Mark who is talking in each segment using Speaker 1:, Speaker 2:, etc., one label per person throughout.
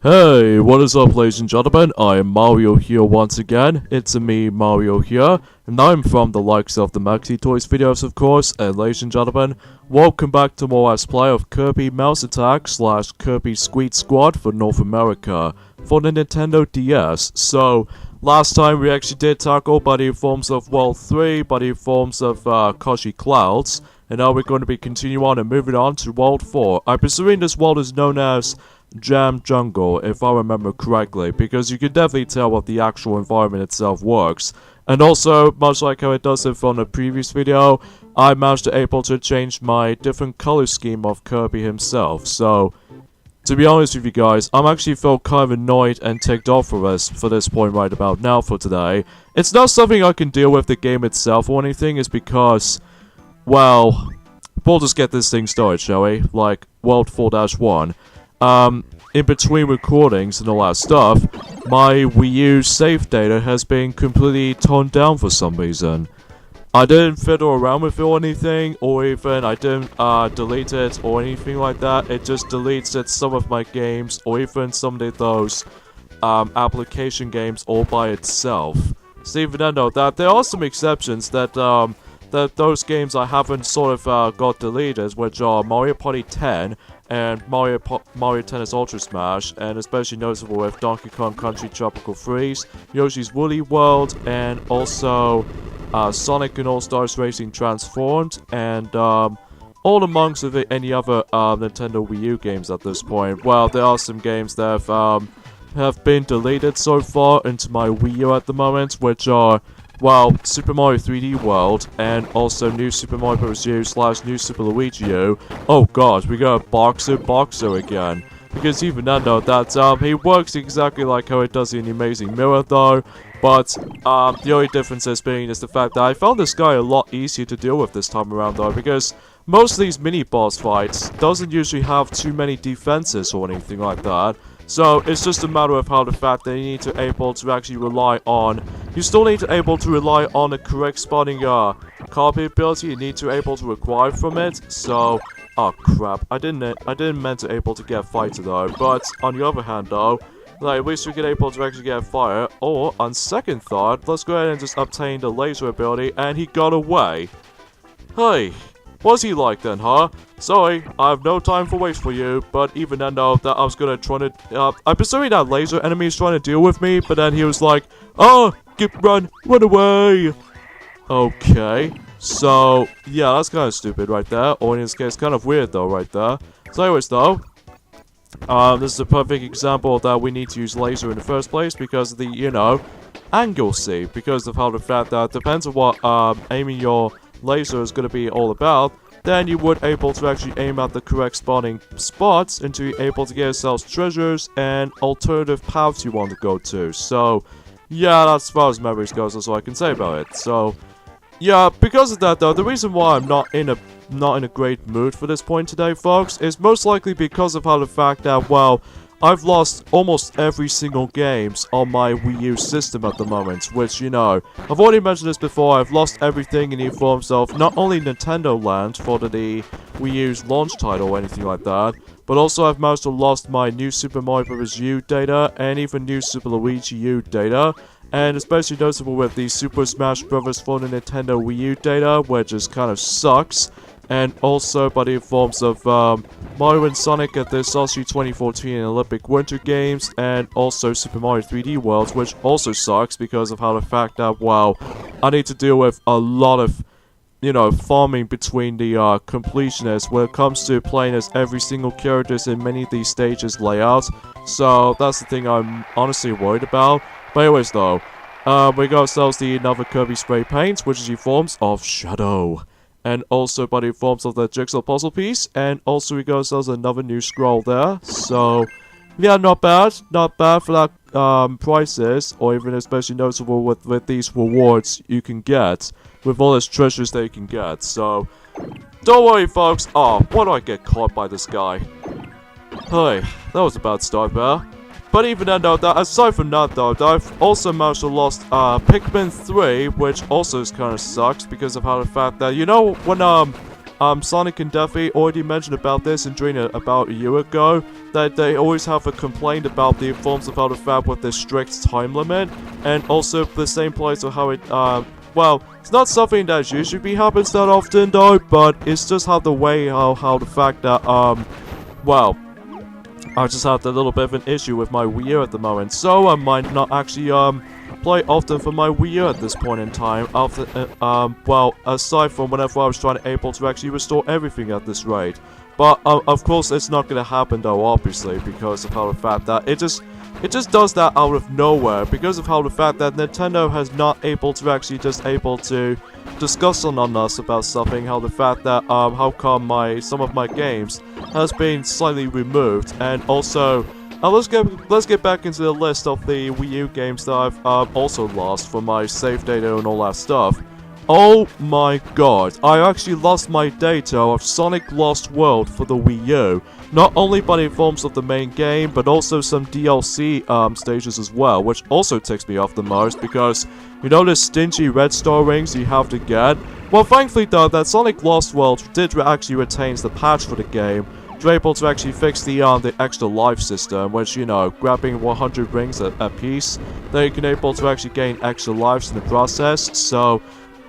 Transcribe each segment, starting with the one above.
Speaker 1: Hey, what is up, ladies and gentlemen? I am Mario here once again. It's me, Mario here, and I'm from the likes of the Maxi Toys videos, of course. And ladies and gentlemen, welcome back to more Let's Play of Kirby Mouse Attack / Kirby Squeak Squad for North America for the Nintendo DS. So, last time we actually did tackle Buddy Forms of World 3, Buddy Forms of Koshi Clouds, and now we're going to be continuing on and moving on to World 4. I'm presuming this world is known as Jam Jungle, if I remember correctly, because you can definitely tell what the actual environment itself works. And also, much like how it does it from the previous video, I managed to able to change my different color scheme of Kirby himself. So, to be honest with you guys, I'm actually felt kind of annoyed and ticked off for this point right about now for today. It's not something I can deal with the game itself or anything, it's because, well, we'll just get this thing started, shall we? Like, World 4-1. In between recordings and all that stuff, my Wii U save data has been completely toned down for some reason. I didn't fiddle around with it or anything, or even I didn't delete it or anything like that. It just deletes some of my games, or even some of those application games all by itself. So even then though, that there are some exceptions that those games I haven't sort of got deleted, which are Mario Party 10 and Mario Tennis Ultra Smash, and especially noticeable with Donkey Kong Country Tropical Freeze, Yoshi's Woolly World, and also Sonic and All-Stars Racing Transformed, and all amongst of any other Nintendo Wii U games at this point. Well, there are some games that have been deleted so far into my Wii U at the moment, which are, well, Super Mario 3D World, and also New Super Mario Bros. U / New Super Luigi U. Oh god, we got Boxer again. Because even then though, that he works exactly like how it does in the Amazing Mirror though. But the only difference is the fact that I found this guy a lot easier to deal with this time around though, because most of these mini boss fights doesn't usually have too many defenses or anything like that. So it's just a matter of how the fact that you need to able to actually rely on. You still need to able to rely on the correct spotting copy ability. You need to able to acquire from it. So, oh crap! I didn't meant to able to get fighter though. But on the other hand though, like at least we get able to actually get fire. Or on second thought, let's go ahead and just obtain the laser ability. And he got away. Hey. What's he like then, huh? Sorry, I have no time for waste for you, but even then though, that I was gonna try to, I'm presuming that laser enemy is trying to deal with me, but then he was like, oh, run away! Okay, so, yeah, that's kind of stupid right there, or in this case, kind of weird though, right there. So anyways though, this is a perfect example that we need to use laser in the first place, because of the, you know, angle see, because of how the fact that depends on what, aiming your laser is going to be all about, then you would able to actually aim at the correct spawning spots and to be able to get yourselves treasures and alternative paths you want to go to. So, yeah, that's as far as memories goes, that's all I can say about it. So, yeah, because of that though, the reason why I'm not in a great mood for this point today, folks, is most likely because of how the fact that, well, I've lost almost every single games on my Wii U system at the moment, which, you know, I've already mentioned this before, I've lost everything in the forms of not only Nintendo Land for the Wii U's launch title or anything like that, but also I've managed to lost my New Super Mario Bros. U data, and even New Super Luigi U data, and especially noticeable with the Super Smash Bros. For the Nintendo Wii U data, which just kind of sucks. And also by the forms of Mario and Sonic at the Sochi 2014 Olympic Winter Games, and also Super Mario 3D World, which also sucks because of how the fact that, well, I need to deal with a lot of, you know, farming between the completionists when it comes to playing as every single characters in many of these stages layout. So that's the thing I'm honestly worried about. But anyways though, we got ourselves the another Kirby spray paint, which is the forms of Shadow. And also by the forms of the jigsaw puzzle piece, and also we got ourselves another new scroll there. So, yeah, not bad for that prices, or even especially noticeable with these rewards you can get, with all these treasures that you can get. So, don't worry folks. Oh, why do I get caught by this guy? Hey, that was a bad start there. But even then though, aside from that though, I've also managed to lost Pikmin 3, which also kind of sucks because of how the fact that, you know, when Sonic and Duffy already mentioned about this in Dream about a year ago, that they always have a complaint about the forms of how the fab with the strict time limit, and also the same place of how it, well, it's not something that usually happens that often though, but it's just how the way, how the fact that, well, I just have a little bit of an issue with my Wii U at the moment, so I might not actually, play often for my Wii U at this point in time, after, well, aside from whenever I was able to actually restore everything at this rate. But, of course, it's not gonna happen though, obviously, because of how the fact that it just does that out of nowhere, because of how the fact that Nintendo has not able to actually just able to discuss on us about something, how the fact that, how come some of my games has been slightly removed, and also, let's get back into the list of the Wii U games that I've also lost for my save data and all that stuff. Oh my god, I actually lost my data of Sonic Lost World for the Wii U. Not only by the forms of the main game, but also some DLC stages as well, which also ticks me off the most because, you know the stingy red star rings you have to get? Well, thankfully though, that Sonic Lost World did actually retain the patch for the game. You're able to actually fix the extra life system, which, you know, grabbing 100 rings a piece, then you can able to actually gain extra lives in the process, so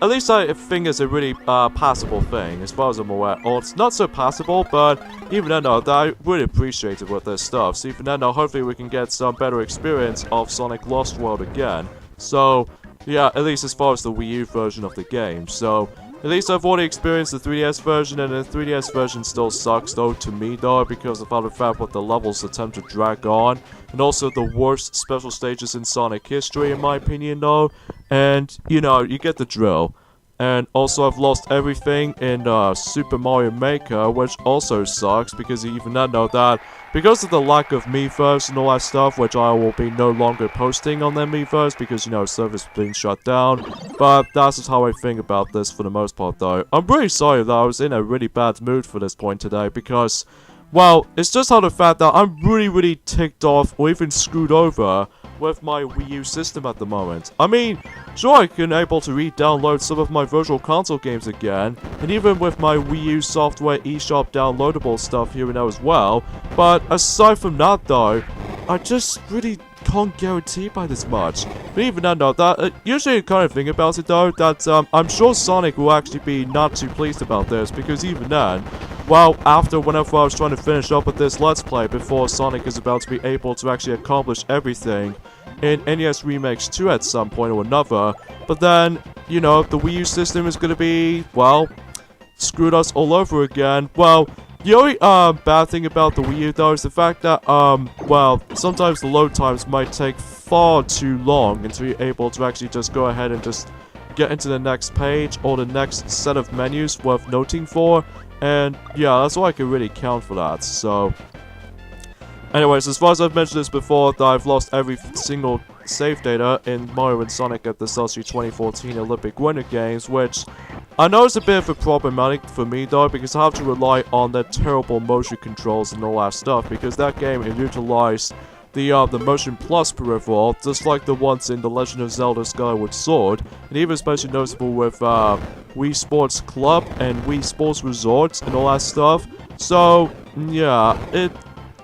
Speaker 1: at least I think it's a really passable thing, as far as I'm aware. Or it's not so passable, but even then though, I really appreciate it with this stuff, so even then though, hopefully we can get some better experience of Sonic Lost World again. So, yeah, at least as far as the Wii U version of the game, so at least I've already experienced the 3DS version, and the 3DS version still sucks though to me though, because of how the fact what the levels attempt to drag on, and also the worst special stages in Sonic history in my opinion though, and you know, you get the drill. And also I've lost everything in Super Mario Maker, which also sucks, because even I know that, because of the lack of Miiverse and all that stuff, which I will be no longer posting on their Miiverse, because, you know, service being shut down, but that's just how I think about this for the most part though. I'm really sorry that I was in a really bad mood for this point today, because, well, it's just how the fact that I'm really ticked off, or even screwed over, with my Wii U system at the moment. I mean, sure I can able to re-download some of my Virtual Console games again, and even with my Wii U software eShop downloadable stuff here and there as well, but aside from that though, I just really can't guarantee by this much. But even then though, that, usually the kind of thing about it though, that I'm sure Sonic will actually be not too pleased about this, because even then, well, whenever I was trying to finish up with this Let's Play before Sonic is about to be able to actually accomplish everything in NES Remakes 2 at some point or another, but then, you know, the Wii U system is gonna be, well, screwed us all over again. Well, the only bad thing about the Wii U though is the fact that, well, sometimes the load times might take far too long until you're able to actually just go ahead and just get into the next page or the next set of menus worth noting for. And yeah, that's all I can really count for that, so anyways, as far as I've mentioned this before, that I've lost every single save data in Mario and Sonic at the Sochi 2014 Olympic Winter Games, which I know is a bit of a problematic for me though, because I have to rely on the terrible motion controls and all that stuff, because that game utilized the Motion Plus peripheral, just like the ones in The Legend of Zelda Skyward Sword, and even especially noticeable with Wii Sports Club and Wii Sports Resorts and all that stuff. So, yeah, it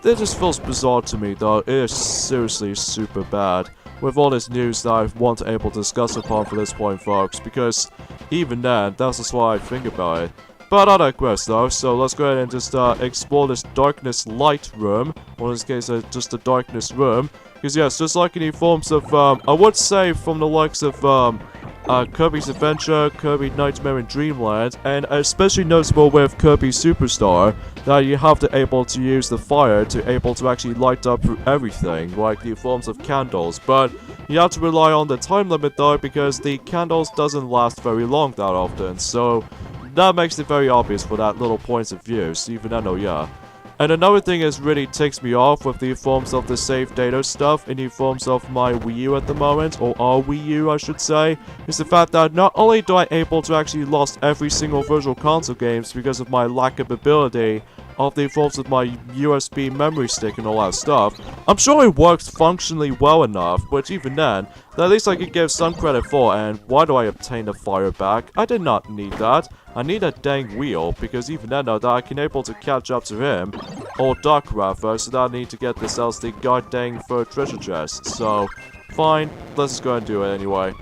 Speaker 1: just feels bizarre to me though. It is seriously super bad with all this news that I want to able to discuss upon for this point, folks, because even then, that's just what I think about it. But I digress though, so let's go ahead and just explore this Darkness Light room, or in this case, just the Darkness room, because yes, just like any forms of, I would say from the likes of, Kirby's Adventure, Kirby Nightmare in Dreamland, and especially noticeable with Kirby Superstar, that you have to able to use the fire to able to actually light up everything, like the forms of candles, but you have to rely on the time limit though, because the candles doesn't last very long that often, so that makes it very obvious for that little point of view, so even I know, yeah. And another thing is really ticks me off with the forms of the save data stuff in the forms of my Wii U at the moment, or our Wii U I should say, is the fact that not only do I able to actually lost every single Virtual Console games because of my lack of ability of the forms of my USB memory stick and all that stuff, I'm sure it works functionally well enough, but even then, at least I could give some credit for, and why do I obtain the fire back? I did not need that. I need a dang wheel, because even then that I can able to catch up to him, or duck rather, so that I need to get this else the goddamn third treasure chest. So, fine, let's just go and do it anyway.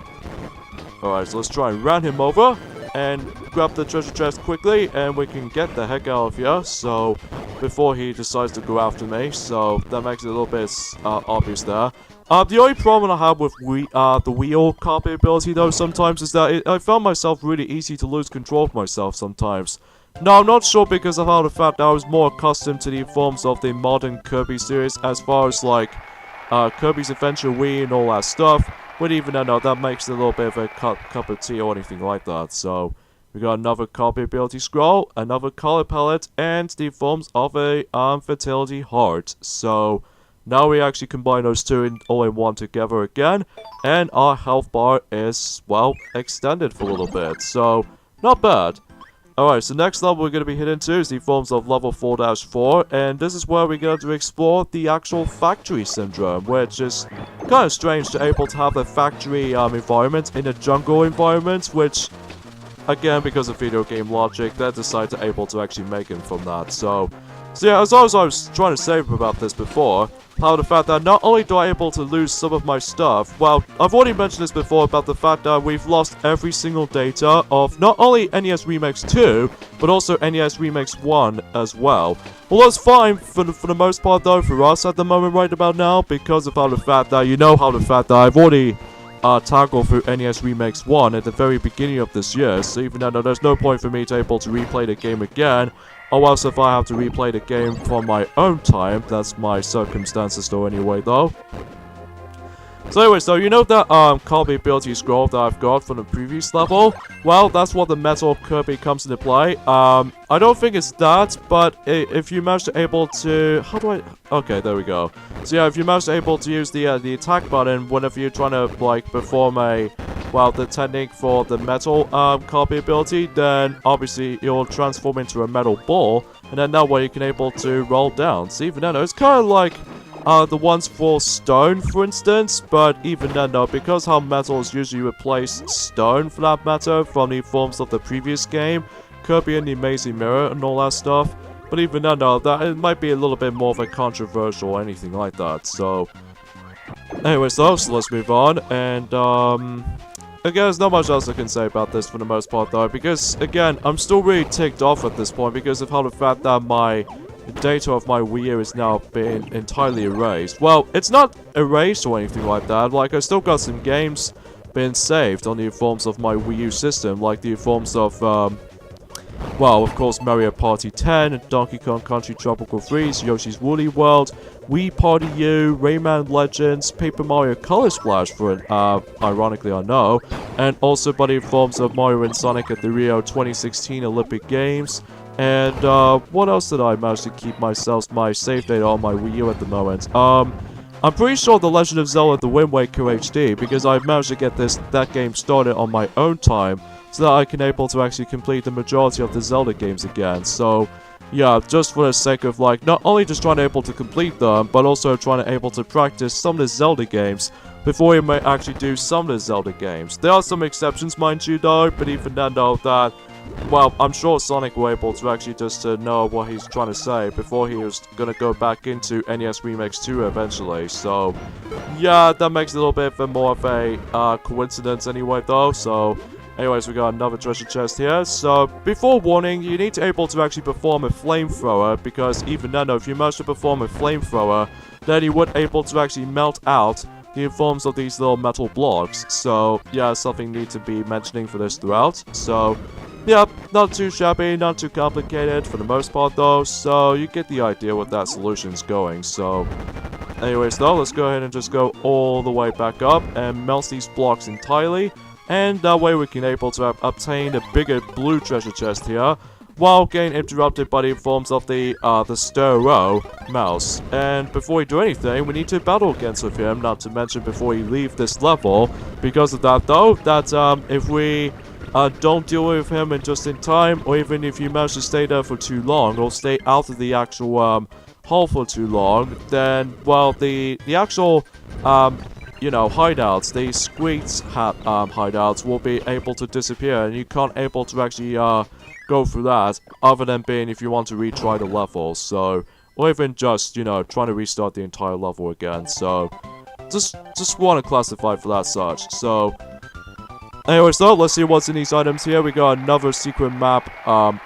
Speaker 1: Alright, so let's try and run him over, and grab the treasure chest quickly, and we can get the heck out of here, so, before he decides to go after me, so that makes it a little bit obvious there. The only problem I have with the wheel copy ability though sometimes is that I found myself really easy to lose control of myself sometimes. Now, I'm not sure because of how the fact that I was more accustomed to the forms of the modern Kirby series as far as like Kirby's Adventure Wii and all that stuff, but even then, no, that makes it a little bit of a cup of tea or anything like that, so... We got another copy ability scroll, another color palette, and the forms of a fertility heart. So now we actually combine those two all in one together again, and our health bar is, well, extended for a little bit. So not bad. Alright, so next level we're going to be hitting to is the forms of level 4-4, and this is where we're going to explore the actual factory syndrome, which is kind of strange to able to have a factory environment in a jungle environment, which... Again, because of video game logic, they decided to able to actually make him from that. So yeah, as I was trying to say about this before, how the fact that not only do I able to lose some of my stuff, well, I've already mentioned this before about the fact that we've lost every single data of not only NES Remix 2, but also NES Remix 1 as well. Well, that's fine for the most part though for us at the moment right about now, because of how the fact that, you know how the fact that I've already... tackled through NES Remix 1 at the very beginning of this year, so even though there's no point for me to able to replay the game again, or else if I have to replay the game from my own time, that's my circumstances though anyway though. So anyway, so you know that Kirby ability scroll that I've got from the previous level? Well, that's what the Metal Kirby comes into play. I don't think it's that, but if you manage to able to... How do I... Okay, there we go. So yeah, if you manage to able to use the attack button whenever you're trying to, like, perform a... Well, the technique for the Metal Kirby ability, then obviously you'll transform into a metal ball, and then that way you can able to roll down. So even then, it's kind of like... the ones for stone, for instance, but even then though, because how metal is usually replaced stone for that matter from the forms of the previous game, Kirby and the Amazing Mirror and all that stuff, but even then though, that it might be a little bit more of a controversial or anything like that, so... Anyways though, so let's move on, and again, there's not much else I can say about this for the most part though, because again, I'm still really ticked off at this point because of how the fact that the data of my Wii U is now being entirely erased. Well, it's not erased or anything like that. Like, I still got some games being saved on the forms of my Wii U system, like the forms of, well, of course, Mario Party 10, Donkey Kong Country Tropical Freeze, Yoshi's Woolly World, Wii Party U, Rayman Legends, Paper Mario Color Splash for it, ironically I know, and also by the forms of Mario and Sonic at the Rio 2016 Olympic Games. And, what else did I manage to keep my save data on my Wii U at the moment? I'm pretty sure The Legend of Zelda The Wind Waker HD, because I've managed to get that game started on my own time, so that I can able to actually complete the majority of the Zelda games again. So, yeah, just for the sake of, like, not only just trying to able to complete them, but also trying to able to practice some of the Zelda games, before you may actually do some of the Zelda games. There are some exceptions, mind you, though, but even then, though, that... Well, I'm sure Sonic will able to actually just know what he's trying to say before he was gonna go back into NES Remix 2 eventually, so... Yeah, that makes it a little bit more of a coincidence anyway, though, so... Anyways, we got another treasure chest here, so before warning, you need to able to actually perform a flamethrower, because even then, if you manage to perform a flamethrower, then you would able to actually melt out the forms of these little metal blocks, so yeah, something need to be mentioning for this throughout, so... Yep, not too shabby, not too complicated for the most part though, so you get the idea what that solution's going, so... Anyways though, let's go ahead and just go all the way back up and melt these blocks entirely, and that way we can able to obtain a bigger blue treasure chest here, while getting interrupted by the forms of the Stereo mouse. And before we do anything, we need to battle against with him, not to mention before we leave this level, because of that though, that if we... don't deal with him just in time, or even if you manage to stay there for too long, or stay out of the actual hall for too long, then, well, the actual, you know, hideouts, the Squeaks hideouts will be able to disappear, and you can't able to actually go through that, other than being if you want to retry the level, so, or even just, you know, trying to restart the entire level again, so, just want to classify for that such, so, anyways though, let's see what's in these items here. We got another secret map,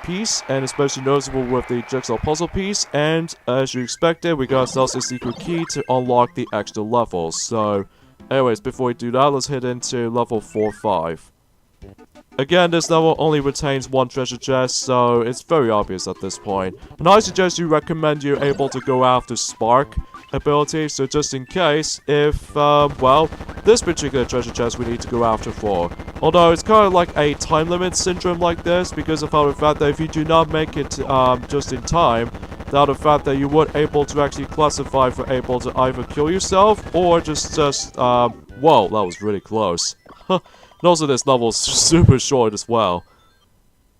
Speaker 1: piece, and especially noticeable with the jigsaw puzzle piece, and, as you expected, we got ourselves a secret key to unlock the extra levels, so, anyways, before we do that, let's head into level 4-5. Again, this level only retains one treasure chest, so it's very obvious at this point. And I suggest you recommend you're able to go after Spark ability, so just in case, if, well, this particular treasure chest we need to go after for. Although, it's kind of like a time limit syndrome like this, because of how the fact that if you do not make it, just in time, the fact that you weren't able to actually classify for able to either kill yourself, or just, whoa, that was really close. And also this level's super short as well.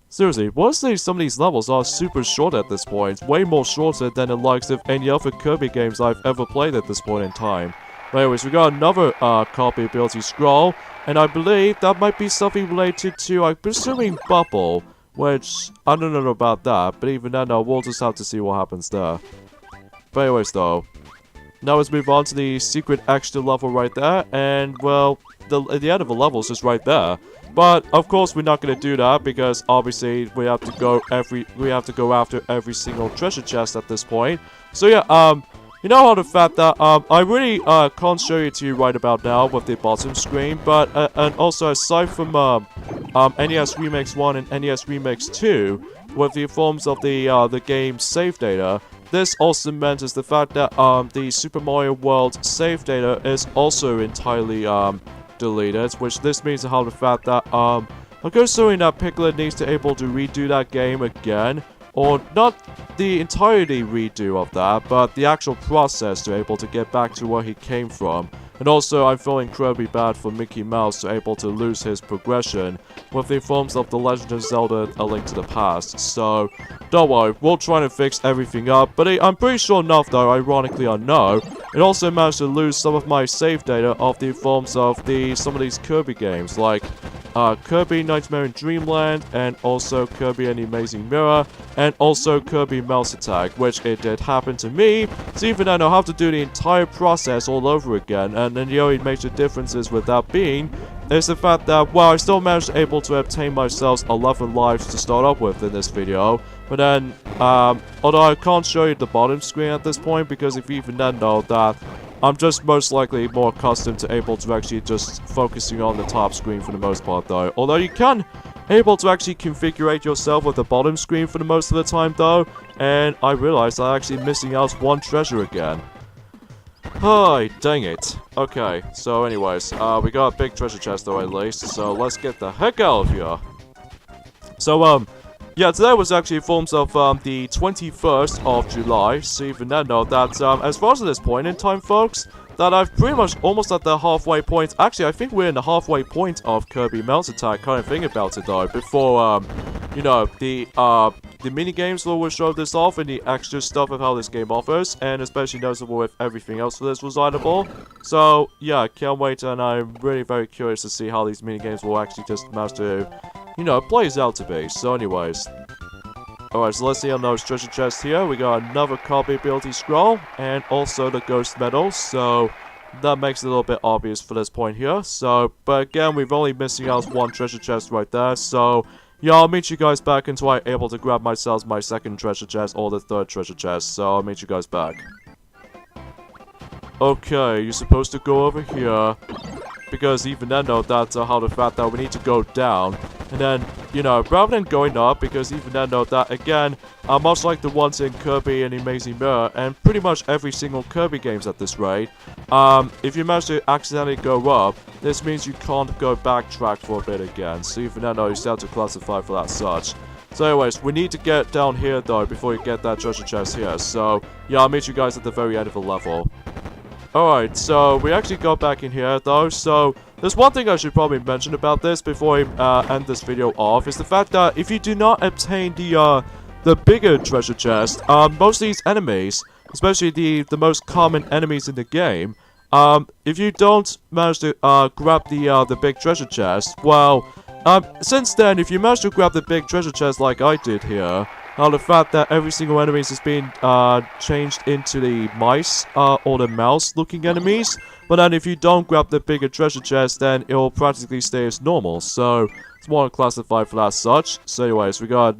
Speaker 1: Seriously, honestly, some of these levels are super short at this point. Way more shorter than the likes of any other Kirby games I've ever played at this point in time. But anyways, we got another copy ability scroll, and I believe that might be something related to, I'm presuming, Bubble. Which, I don't know about that, but even then, we'll just have to see what happens there. But anyways though, now let's move on to the secret extra level right there, and well, the end of the level is just right there. But of course we're not gonna do that because obviously we have to go after every single treasure chest at this point. So yeah, you know how the fact that I really can't show it to you right about now with the bottom screen, but and also aside from NES Remix 1 and NES Remix 2, with the forms of the game's save data, this also meant is the fact that the Super Mario World save data is also entirely deleted, which this means how the fact that I'm assuming that Piglet needs to able to redo that game again, or not the entirety redo of that, but the actual process to able to get back to where he came from. And also, I'm feeling incredibly bad for Mickey Mouse to able to lose his progression with the forms of The Legend of Zelda: A Link to the Past. So, don't worry, we'll try to fix everything up. But I'm pretty sure enough, though, ironically I know, it also managed to lose some of my save data of the forms of some of these Kirby games, like Kirby Nightmare in Dreamland, and also Kirby and the Amazing Mirror, and also Kirby Mouse Attack, which it did happen to me, so even then I'll have to do the entire process all over again, and then the only major differences with that being is the fact that, well, I still managed able to obtain myself 11 lives to start up with in this video, but then, although I can't show you the bottom screen at this point, because if you even then know that I'm just most likely more accustomed to able to actually just focusing on the top screen for the most part though. Although you can able to actually configure yourself with the bottom screen for the most of the time though. And I realized I'm actually missing out one treasure again. Hi, dang it. Okay, so anyways, we got a big treasure chest though at least. So let's get the heck out of here. So, yeah, today was actually forms of the 21st of July, so even then know that as far as at this point in time, folks, that I've pretty much almost at the halfway point. Actually, I think we're in the halfway point of Kirby Mouse Attack, kind of thing about it though, before, you know, the mini-games will show this off and the extra stuff of how this game offers, and especially noticeable with everything else for this recitable. So, yeah, can't wait, and I'm really very curious to see how these mini-games will actually just manage to, you know, it plays out to be. So anyways, alright, so let's see on those treasure chests here. We got another copy ability scroll, and also the ghost medal, so that makes it a little bit obvious for this point here. So, but again, we've only missing out one treasure chest right there, so yeah, I'll meet you guys back until I'm able to grab myself my second treasure chest or the third treasure chest, so I'll meet you guys back. Okay, you're supposed to go over here, because even then though, that's how the fact that we need to go down. And then, you know, rather than going up, because even then though that, again, much like the ones in Kirby and the Amazing Mirror, and pretty much every single Kirby games at this rate, if you manage to accidentally go up, this means you can't go backtrack for a bit again. So even then though, you still have to classify for that such. So anyways, we need to get down here though, before we get that treasure chest here. So, yeah, I'll meet you guys at the very end of the level. Alright, so we actually got back in here though, so there's one thing I should probably mention about this before I end this video off, is the fact that if you do not obtain the bigger treasure chest, most of these enemies, especially the most common enemies in the game, if you don't manage to grab the big treasure chest, well, Since then, if you manage to grab the big treasure chest like I did here, the fact that every single enemy has been changed into the mice or the mouse-looking enemies, but then if you don't grab the bigger treasure chest, then it will practically stay as normal. So it's more classified for that as such. So anyways, we got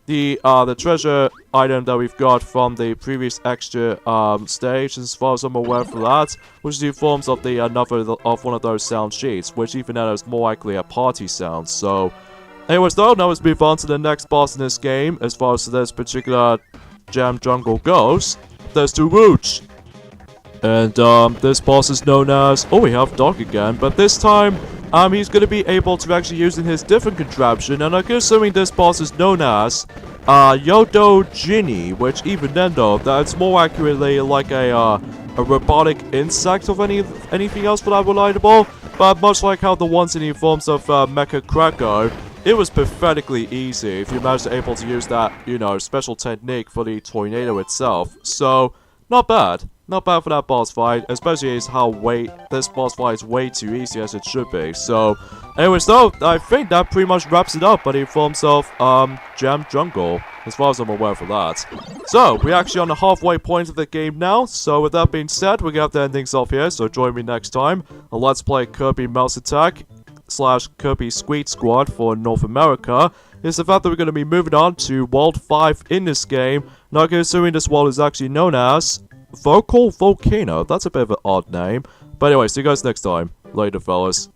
Speaker 1: the treasure item that we've got from the previous extra stage, as far as I'm aware for that, which is the forms of the one of those sound sheets, which even then is more likely a party sound. So anyways though, now let's move on to the next boss in this game. As far as this particular jam jungle goes, there's the Wooch. And this boss is known as, oh, we have Doc again, but this time he's going to be able to actually using his different contraption, and I'm assuming this boss is known as Yodo Ginny, which even then though, that's more accurately like a robotic insect of anything else for that relatable, but much like how the ones in the forms of Mecha Krako, it was pathetically easy if you managed to able to use that, you know, special technique for the tornado itself. So, not bad. Not bad for that boss fight, especially as how this boss fight is way too easy as it should be. So, anyways though, I think that pretty much wraps it up, but in forms of, Jam Jungle, as far as I'm aware for that. So, we're actually on the halfway point of the game now, so with that being said, we're gonna have to end things off here, so join me next time, and let's play Kirby Mouse Attack / Kirby Squeak Squad for North America. Is the fact that we're going to be moving on to World 5 in this game. Now, assuming this world is actually known as Vocal Volcano. That's a bit of an odd name. But anyway, see you guys next time. Later, fellas.